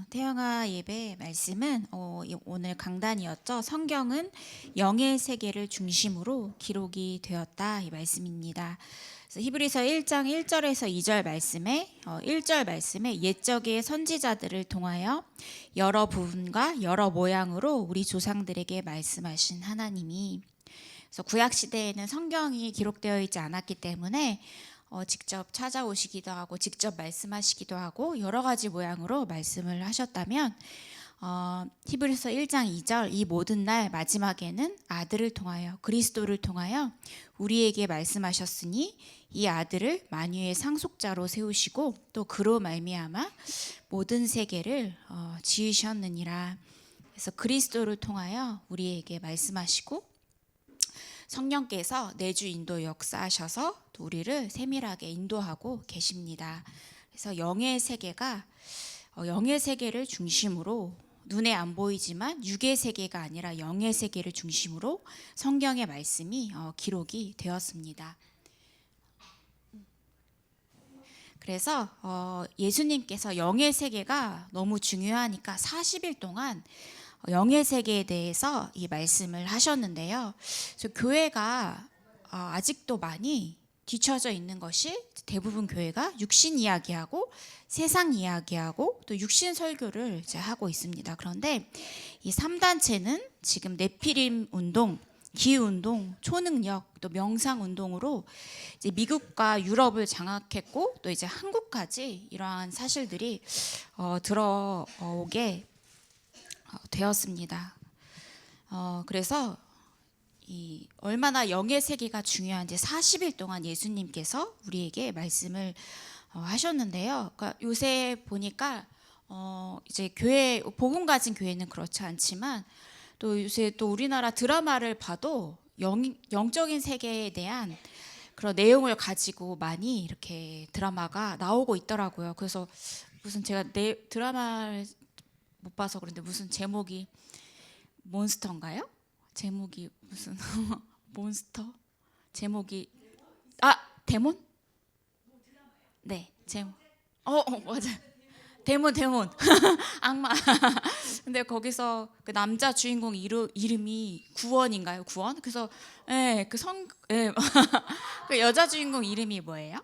태영아 예배 말씀은 오늘 강단이었죠. 성경은 영의 세계를 중심으로 기록이 되었다 이 말씀입니다. 그래서 히브리서 1장 1절에서 2절 말씀에 1절 말씀에 옛적의 선지자들을 통하여 여러 부분과 여러 모양으로 우리 조상들에게 말씀하신 하나님이, 그래서 구약 시대에는 성경이 기록되어 있지 않았기 때문에 직접 찾아오시기도 하고 직접 말씀하시기도 하고 여러 가지 모양으로 말씀을 하셨다면, 히브리서 1장 2절 이 모든 날 마지막에는 아들을 통하여 그리스도를 통하여 우리에게 말씀하셨으니 이 아들을 만유의 상속자로 세우시고 또 그로 말미암아 모든 세계를 지으셨느니라. 그래서 그리스도를 통하여 우리에게 말씀하시고 성령께서 내주 인도 역사하셔서 또 우리를 세밀하게 인도하고 계십니다. 그래서 영의 세계가 영의 세계를 중심으로, 눈에 안 보이지만 육의 세계가 아니라 영의 세계를 중심으로 성경의 말씀이 기록이 되었습니다. 그래서 예수님께서 영의 세계가 너무 중요하니까 40일 동안 영의 세계에 대해서 이 말씀을 하셨는데요. 그래서 교회가 아직도 많이 뒤처져 있는 것이, 대부분 교회가 육신 이야기하고 세상 이야기하고 또 육신 설교를 이제 하고 있습니다. 그런데 이 3단체는 지금 네피림 운동, 기운동, 초능력, 또 명상 운동으로 이제 미국과 유럽을 장악했고 또 이제 한국까지 이러한 사실들이 들어오게 되었습니다. 그래서 이 얼마나 영의 세계가 중요한지 40일 동안 예수님께서 우리에게 말씀을 하셨는데요. 그러니까 요새 보니까 이제 교회, 복음 가진 교회는 그렇지 않지만 또 요새 또 우리나라 드라마를 봐도 영적인 세계에 대한 그런 내용을 가지고 많이 이렇게 드라마가 나오고 있더라고요. 그래서 무슨 제가 드라마를 못 봐서 그런데 무슨 제목이 몬스터인가요? 제목이 무슨 몬스터? 제목이 데몬? 네, 제목. 맞아요. 데몬 악마. 근데 거기서 그 남자 주인공 이름이 구원인가요? 구원? 그래서 그 여자 주인공 이름이 뭐예요?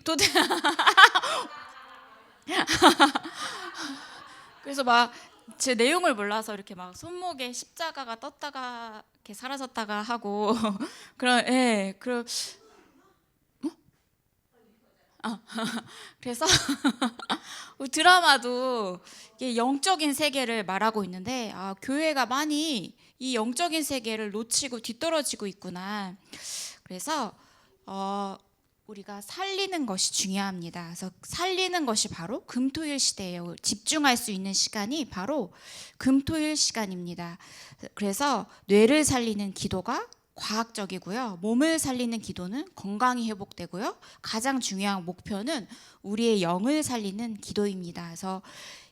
도대. 그래서 막 제 내용을 몰라서 이렇게 막 손목에 십자가가 떴다가 이렇게 사라졌다가 하고 그런 그래서 드라마도 이게 영적인 세계를 말하고 있는데 교회가 많이 이 영적인 세계를 놓치고 뒤떨어지고 있구나. 그래서 우리가 살리는 것이 중요합니다. 그래서 살리는 것이 바로 금토일 시대예요. 집중할 수 있는 시간이 바로 금토일 시간입니다. 그래서 뇌를 살리는 기도가 과학적이고요. 몸을 살리는 기도는 건강이 회복되고요. 가장 중요한 목표는 우리의 영을 살리는 기도입니다. 그래서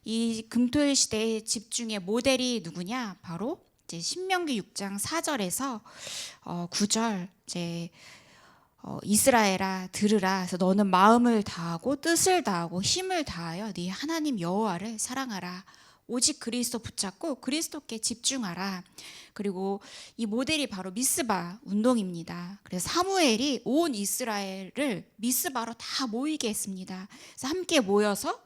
이 금토일 시대의 집중의 모델이 누구냐? 바로 이제 신명기 6장 4절에서 9절 이제 이스라엘아 들으라. 그래서 너는 마음을 다하고 뜻을 다하고 힘을 다하여 네 하나님 여호와를 사랑하라. 오직 그리스도 붙잡고 그리스도께 집중하라. 그리고 이 모델이 바로 미스바 운동입니다. 그래서 사무엘이 온 이스라엘을 미스바로 다 모이게 했습니다. 그래서 함께 모여서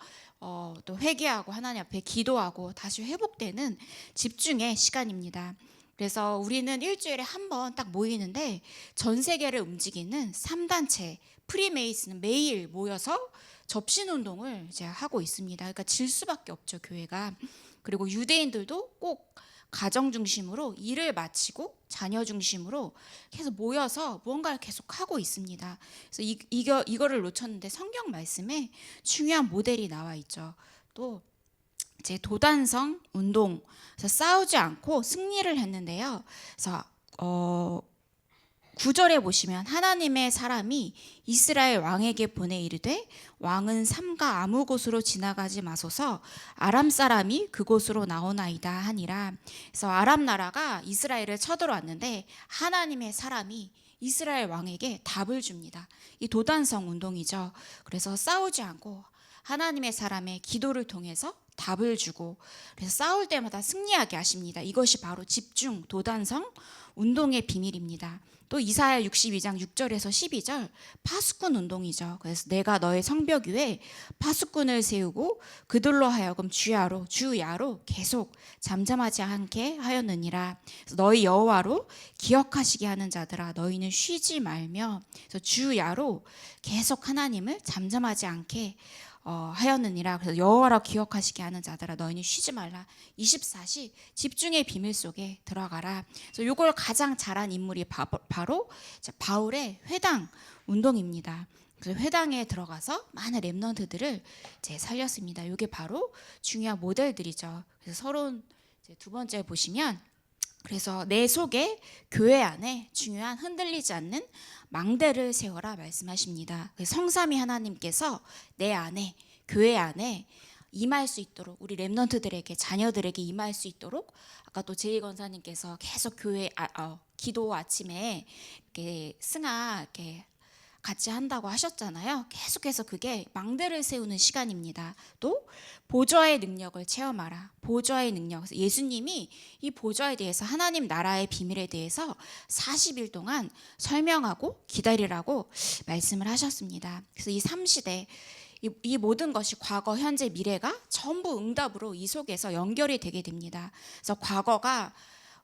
또 회개하고 하나님 앞에 기도하고 다시 회복되는 집중의 시간입니다. 그래서 우리는 일주일에 한 번 딱 모이는데 전 세계를 움직이는 3단체 프리메이슨은 매일 모여서 접신운동을 이제 하고 있습니다. 그러니까 질 수밖에 없죠, 교회가. 그리고 유대인들도 꼭 가정 중심으로 일을 마치고 자녀 중심으로 계속 모여서 무언가를 계속 하고 있습니다. 그래서 이거를 놓쳤는데 성경 말씀에 중요한 모델이 나와 있죠. 또 이제 도단성 운동, 그래서 싸우지 않고 승리를 했는데요. 그래서 9절에 보시면 하나님의 사람이 이스라엘 왕에게 보내 이르되 왕은 삼가 아무 곳으로 지나가지 마소서 아람 사람이 그곳으로 나오나이다 하니라. 그래서 아람 나라가 이스라엘을 쳐들어왔는데 하나님의 사람이 이스라엘 왕에게 답을 줍니다. 이 도단성 운동이죠. 그래서 싸우지 않고 하나님의 사람의 기도를 통해서 답을 주고, 그래서 싸울 때마다 승리하게 하십니다. 이것이 바로 집중 도단성 운동의 비밀입니다. 또 이사야 62장 6절에서 12절 파수꾼 운동이죠. 그래서 내가 너의 성벽 위에 파수꾼을 세우고 그들로 하여금 주야로 계속 잠잠하지 않게 하였느니라. 그래서 너희 여호와로 기억하시게 하는 자들아 너희는 쉬지 말며, 그래서 주야로 계속 하나님을 잠잠하지 않게 하였느니라. 그래서 여호와라 기억하시게 하는 자들아 너희는 쉬지 말라. 24시 집중의 비밀 속에 들어가라. 그래서 이걸 가장 잘한 인물이 바로 바울의 회당 운동입니다. 그래서 회당에 들어가서 많은 렘넌트들을 살렸습니다. 이게 바로 중요한 모델들이죠. 그래서 서론 두 번째 보시면, 그래서 내 속에 교회 안에 중요한 흔들리지 않는 망대를 세워라 말씀하십니다. 성삼위 하나님께서 내 안에, 교회 안에 임할 수 있도록, 우리 렘넌트들에게, 자녀들에게 임할 수 있도록, 아까 또 제이 권사님께서 계속 교회 기도 아침에 이렇게 승아 이렇게 같이 한다고 하셨잖아요. 계속해서 그게 망대를 세우는 시간입니다. 또 보좌의 능력을 체험하라. 보좌의 능력. 그래서 예수님이 이 보좌에 대해서, 하나님 나라의 비밀에 대해서 40일 동안 설명하고 기다리라고 말씀을 하셨습니다. 그래서 이 3시대 이 모든 것이 과거, 현재, 미래가 전부 응답으로 이 속에서 연결이 되게 됩니다. 그래서 과거가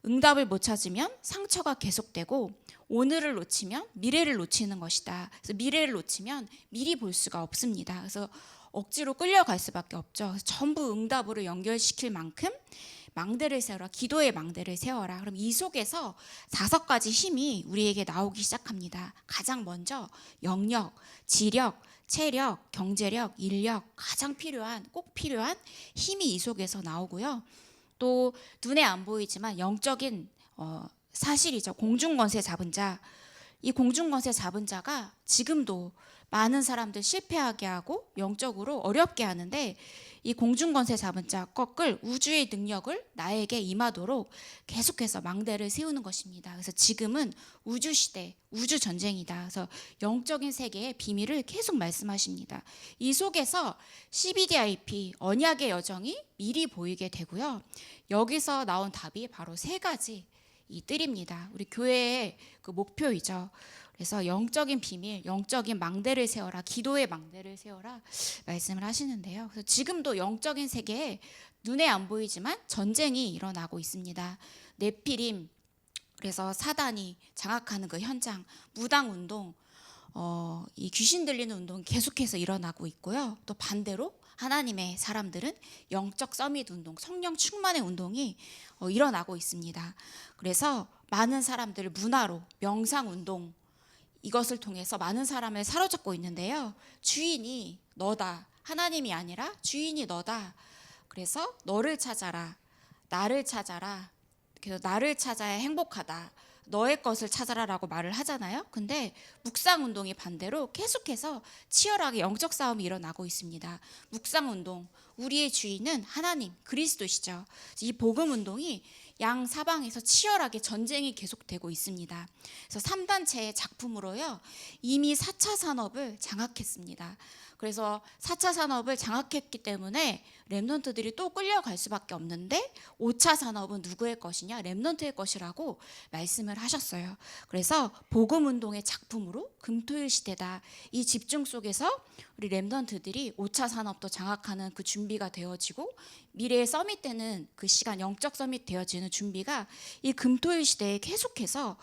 응답을 못 찾으면 상처가 계속되고, 오늘을 놓치면 미래를 놓치는 것이다. 그래서 미래를 놓치면 미리 볼 수가 없습니다. 그래서 억지로 끌려갈 수밖에 없죠. 그래서 전부 응답으로 연결시킬 만큼 망대를 세워라. 기도의 망대를 세워라. 그럼 이 속에서 5가지 힘이 우리에게 나오기 시작합니다. 가장 먼저 영력, 지력, 체력, 경제력, 인력, 가장 꼭 필요한 힘이 이 속에서 나오고요. 또 눈에 안 보이지만 영적인 사실이죠. 공중권세 잡은 자. 이 공중권세 잡은 자가 지금도 많은 사람들 실패하게 하고 영적으로 어렵게 하는데, 이 공중권세 잡은 자 꺾을 우주의 능력을 나에게 임하도록 계속해서 망대를 세우는 것입니다. 그래서 지금은 우주시대, 우주전쟁이다. 그래서 영적인 세계의 비밀을 계속 말씀하십니다. 이 속에서 CBDIP, 언약의 여정이 미리 보이게 되고요. 여기서 나온 답이 바로 3가지 이 뜰입니다. 우리 교회의 그 목표이죠. 그래서 영적인 비밀, 영적인 망대를 세워라, 기도의 망대를 세워라 말씀을 하시는데요. 그래서 지금도 영적인 세계에 눈에 안 보이지만 전쟁이 일어나고 있습니다. 네피림, 그래서 사단이 장악하는 그 현장, 무당 운동, 이 귀신 들리는 운동이 계속해서 일어나고 있고요. 또 반대로 하나님의 사람들은 영적 서밋 운동, 성령 충만의 운동이 일어나고 있습니다. 그래서 많은 사람들을 문화로, 명상 운동, 이것을 통해서 많은 사람을 사로잡고 있는데요. 주인이 너다. 하나님이 아니라 주인이 너다. 그래서 너를 찾아라. 나를 찾아라. 그래서 나를 찾아야 행복하다. 너의 것을 찾아라라고 말을 하잖아요. 근데 묵상 운동이 반대로 계속해서 치열하게 영적 싸움이 일어나고 있습니다. 묵상 운동, 우리의 주인은 하나님, 그리스도시죠. 이 복음 운동이 양 사방에서 치열하게 전쟁이 계속되고 있습니다. 그래서 3단체의 작품으로요, 이미 4차 산업을 장악했습니다. 그래서 4차 산업을 장악했기 때문에 렘넌트들이 또 끌려갈 수밖에 없는데, 5차 산업은 누구의 것이냐? 렘넌트의 것이라고 말씀을 하셨어요. 그래서 복음운동의 작품으로 금토일 시대다. 이 집중 속에서 우리 렘넌트들이 5차 산업도 장악하는 그 준비가 되어지고, 미래의 서밋 때는 그 시간, 영적 서밋 되어지는 준비가 이 금토일 시대에 계속해서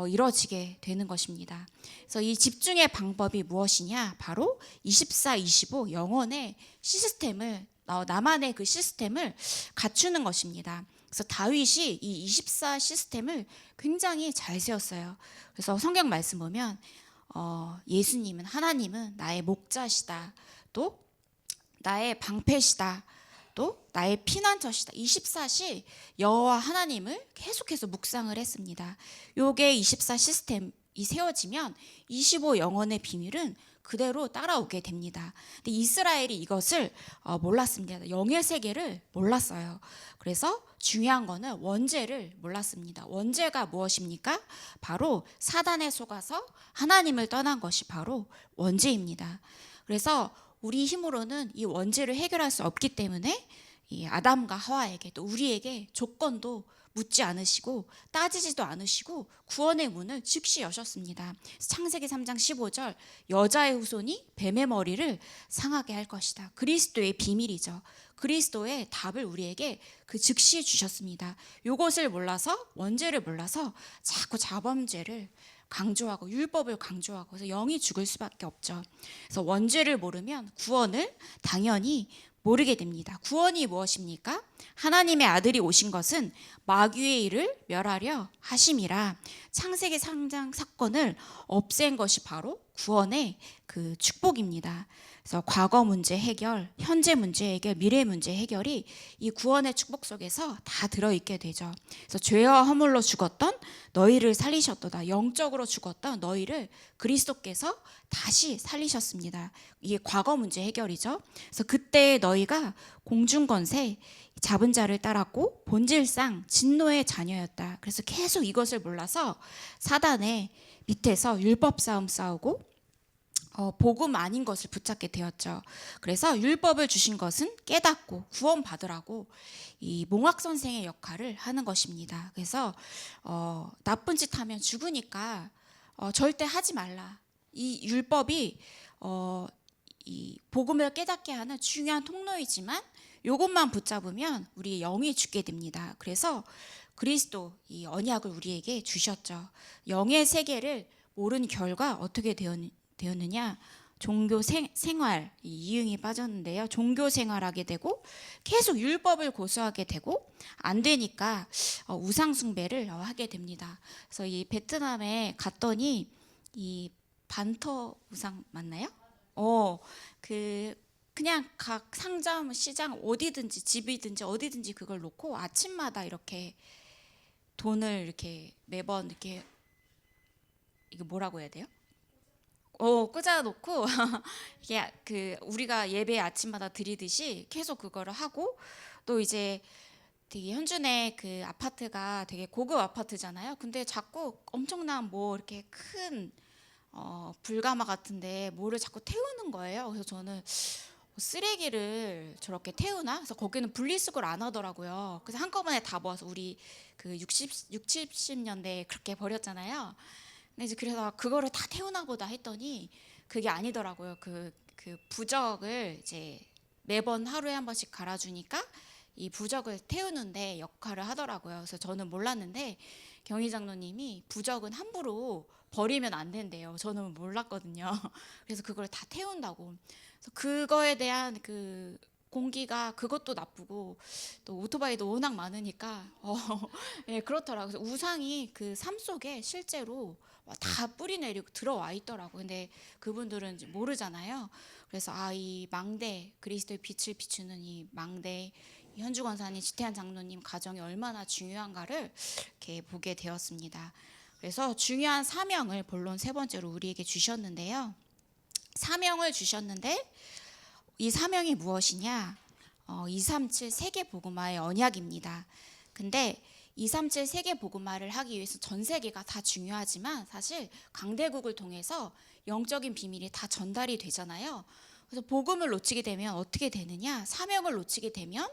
이루어지게 되는 것입니다. 그래서 이 집중의 방법이 무엇이냐? 바로 24-25 영혼의 시스템을, 나만의 그 시스템을 갖추는 것입니다. 그래서 다윗이 이 24 시스템을 굉장히 잘 세웠어요. 그래서 성경 말씀 보면 예수님은, 하나님은 나의 목자시다. 또 나의 방패시다. 또 나의 피난처시다. 24시 여호와 하나님을 계속해서 묵상을 했습니다. 요게 24 시스템이 세워지면 25 영혼의 비밀은 그대로 따라오게 됩니다. 근데 이스라엘이 이것을 몰랐습니다. 영의 세계를 몰랐어요. 그래서 중요한 거는 원죄를 몰랐습니다. 원죄가 무엇입니까? 바로 사단에 속아서 하나님을 떠난 것이 바로 원죄입니다. 그래서 우리 힘으로는 이 원죄를 해결할 수 없기 때문에 이 아담과 하와에게 또 우리에게 조건도 묻지 않으시고 따지지도 않으시고 구원의 문을 즉시 여셨습니다. 창세기 3장 15절 여자의 후손이 뱀의 머리를 상하게 할 것이다. 그리스도의 비밀이죠. 그리스도의 답을 우리에게 그 즉시 주셨습니다. 이것을 몰라서 원죄를 몰라서 자꾸 자범죄를 강조하고 율법을 강조하고 그래서 영이 죽을 수밖에 없죠. 그래서 원죄를 모르면 구원을 당연히 모르게 됩니다. 구원이 무엇입니까? 하나님의 아들이 오신 것은 마귀의 일을 멸하려 하심이라. 창세기 3장 사건을 없앤 것이 바로 구원의 그 축복입니다. 그래서 과거 문제 해결, 현재 문제 해결, 미래 문제 해결이 이 구원의 축복 속에서 다 들어있게 되죠. 그래서 죄와 허물로 죽었던 너희를 살리셨도다. 영적으로 죽었던 너희를 그리스도께서 다시 살리셨습니다. 이게 과거 문제 해결이죠. 그래서 그때 너희가 공중권세 잡은 자를 따랐고 본질상 진노의 자녀였다. 그래서 계속 이것을 몰라서 사단의 밑에서 율법 싸움 싸우고 복음 아닌 것을 붙잡게 되었죠. 그래서 율법을 주신 것은 깨닫고 구원 받으라고 이 몽학 선생의 역할을 하는 것입니다. 그래서 나쁜 짓 하면 죽으니까 절대 하지 말라. 이 율법이 이 복음을 깨닫게 하는 중요한 통로이지만 이것만 붙잡으면 우리 영이 죽게 됩니다. 그래서 그리스도 이 언약을 우리에게 주셨죠. 영의 세계를 모른 결과 어떻게 되었느냐? 종교 생활 이응이 빠졌는데요. 종교 생활하게 되고 계속 율법을 고수하게 되고 안 되니까 우상 숭배를 하게 됩니다. 그래서 이 베트남에 갔더니 이 반터 우상 맞나요? 그냥 각 상점, 시장 어디든지 집이든지 어디든지 그걸 놓고 아침마다 이렇게 돈을 이렇게 매번 이렇게 이게 뭐라고 해야 돼요? 꽂아 놓고 이게 그 우리가 예배 아침마다 드리듯이 계속 그거를 하고 또 이제 되게 현준의 그 아파트가 되게 고급 아파트잖아요. 근데 자꾸 엄청난 뭐 이렇게 큰 불가마 같은데 뭐를 자꾸 태우는 거예요. 그래서 저는 쓰레기를 저렇게 태우나? 그래서 거기는 분리수거를 안 하더라고요. 그래서 한꺼번에 다 모아서 우리 그 70년대에 그렇게 버렸잖아요. 근데 이제 그래서 그거를 다 태우나 보다 했더니 그게 아니더라고요. 그 부적을 이제 매번 하루에 한 번씩 갈아주니까 이 부적을 태우는데 역할을 하더라고요. 그래서 저는 몰랐는데 경희 장로님이 부적은 함부로 버리면 안 된대요. 저는 몰랐거든요. 그래서 그걸 다 태운다고. 그래서 그거에 대한 그 공기가 그것도 나쁘고 또 오토바이도 워낙 많으니까 예, 그렇더라고요. 그래서 우상이 그 삶 속에 실제로 다 뿌리 내리고 들어와 있더라고요. 근데 그분들은 이제 모르잖아요. 그래서 이 망대 그리스도의 빛을 비추는 이 망대 현주 권사님, 지태한 장로님 가정이 얼마나 중요한가를 이렇게 보게 되었습니다. 그래서 중요한 사명을 본론 세 번째로 우리에게 주셨는데요. 사명을 주셨는데 이 사명이 무엇이냐? 237 세계 복음화의 언약입니다. 근데 237 세계 복음화를 하기 위해서 전 세계가 다 중요하지만 사실 강대국을 통해서 영적인 비밀이 다 전달이 되잖아요. 그래서 복음을 놓치게 되면 어떻게 되느냐? 사명을 놓치게 되면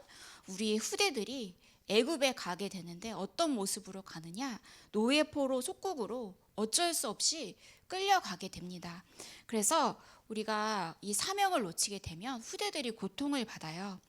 우리 후대들이 애굽에 가게 되는데 어떤 모습으로 가느냐? 노예포로 속국으로 어쩔 수 없이 끌려가게 됩니다. 그래서 우리가 이 사명을 놓치게 되면 후대들이 고통을 받아요.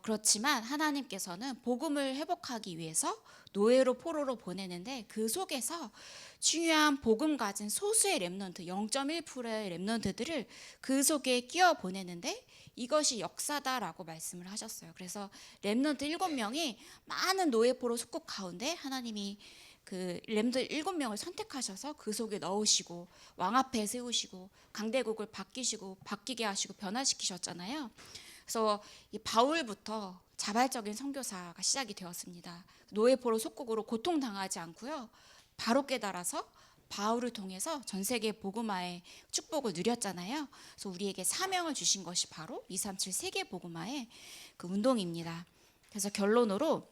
그렇지만 하나님께서는 복음을 회복하기 위해서 노예로 포로로 보내는데 그 속에서 중요한 복음 가진 소수의 렘넌트 0.1%의 렘넌트들을 그 속에 끼워 보내는데 이것이 역사다라고 말씀을 하셨어요. 그래서 렘넌트 7명이 많은 노예포로 속국 가운데 하나님이 그 렘들 7명을 선택하셔서 그 속에 넣으시고 왕 앞에 세우시고 강대국을 바뀌게 하시고 변화시키셨잖아요. 그래서 이 바울부터 자발적인 선교사가 시작이 되었습니다. 노예포로 속국으로 고통당하지 않고요. 바로 깨달아서 바울을 통해서 전 세계 복음화의 축복을 누렸잖아요. 그래서 우리에게 사명을 주신 것이 바로 237 세계 복음화의 그 운동입니다. 그래서 결론으로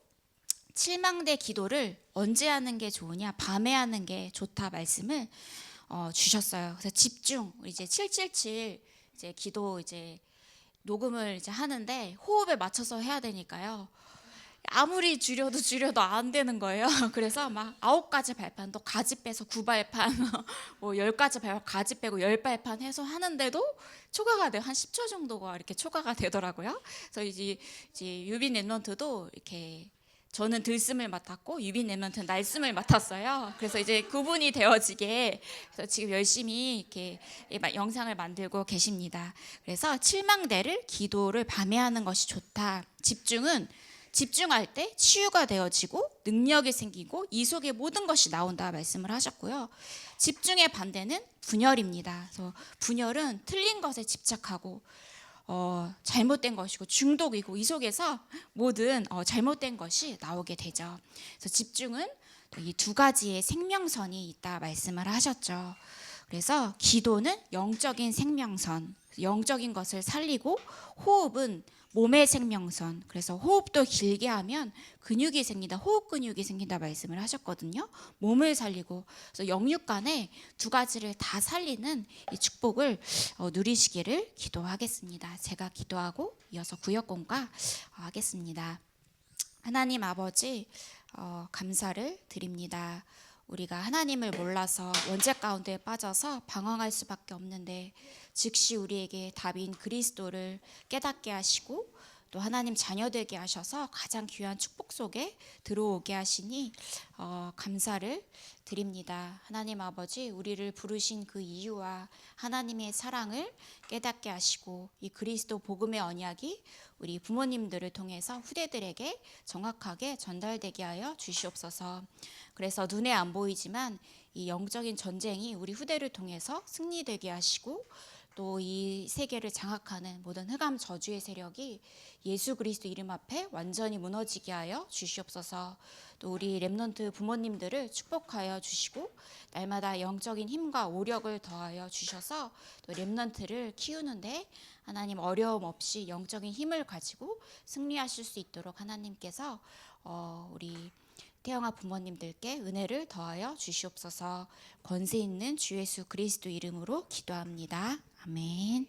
7망대 기도를 언제 하는 게 좋으냐, 밤에 하는 게 좋다 말씀을 주셨어요. 그래서 집중, 이제 777 이제 기도 이제 녹음을 이제 하는데 호흡에 맞춰서 해야 되니까요. 아무리 줄여도 안 되는 거예요. 그래서 막 9가지 발판도 가지 빼서 9발판, 뭐 10가지 발판 가지 빼고 10발판 해서 하는데도 초과가 돼요. 한 10초 정도가 이렇게 초과가 되더라고요. 그래서 이제 유빈 랩런트도 이렇게 저는 들숨을 맡았고 유빈 랩런트는 날숨을 맡았어요. 그래서 이제 구분이 되어지게 그래서 지금 열심히 이렇게 영상을 만들고 계십니다. 그래서 칠망대를 기도를 밤에 하는 것이 좋다. 집중할 때 치유가 되어지고 능력이 생기고 이 속에 모든 것이 나온다 말씀을 하셨고요. 집중의 반대는 분열입니다. 그래서 분열은 틀린 것에 집착하고 잘못된 것이고 중독이고 이 속에서 모든 잘못된 것이 나오게 되죠. 그래서 집중은 이 두 가지의 생명선이 있다 말씀을 하셨죠. 그래서 기도는 영적인 생명선, 영적인 것을 살리고 호흡은 몸의 생명선. 그래서 호흡도 길게 하면 근육이 생긴다. 호흡 근육이 생긴다 말씀을 하셨거든요. 몸을 살리고 그래서 영육 간에 두 가지를 다 살리는 이 축복을 누리시기를 기도하겠습니다. 제가 기도하고 이어서 구역공과 하겠습니다. 하나님 아버지 감사를 드립니다. 우리가 하나님을 몰라서 원죄 가운데 빠져서 방황할 수밖에 없는데 즉시 우리에게 답인 그리스도를 깨닫게 하시고 또 하나님 자녀 되게 하셔서 가장 귀한 축복 속에 들어오게 하시니 감사를 드립니다. 하나님 아버지 우리를 부르신 그 이유와 하나님의 사랑을 깨닫게 하시고 이 그리스도 복음의 언약이 우리 부모님들을 통해서 후대들에게 정확하게 전달되게 하여 주시옵소서. 그래서 눈에 안 보이지만 이 영적인 전쟁이 우리 후대를 통해서 승리되게 하시고 또 이 세계를 장악하는 모든 흑암 저주의 세력이 예수 그리스도 이름 앞에 완전히 무너지게 하여 주시옵소서. 또 우리 렘넌트 부모님들을 축복하여 주시고 날마다 영적인 힘과 오력을 더하여 주셔서 또 렘넌트를 키우는데 하나님 어려움 없이 영적인 힘을 가지고 승리하실 수 있도록 하나님께서 우리 태영아 부모님들께 은혜를 더하여 주시옵소서. 권세 있는 주 예수 그리스도 이름으로 기도합니다. 아멘.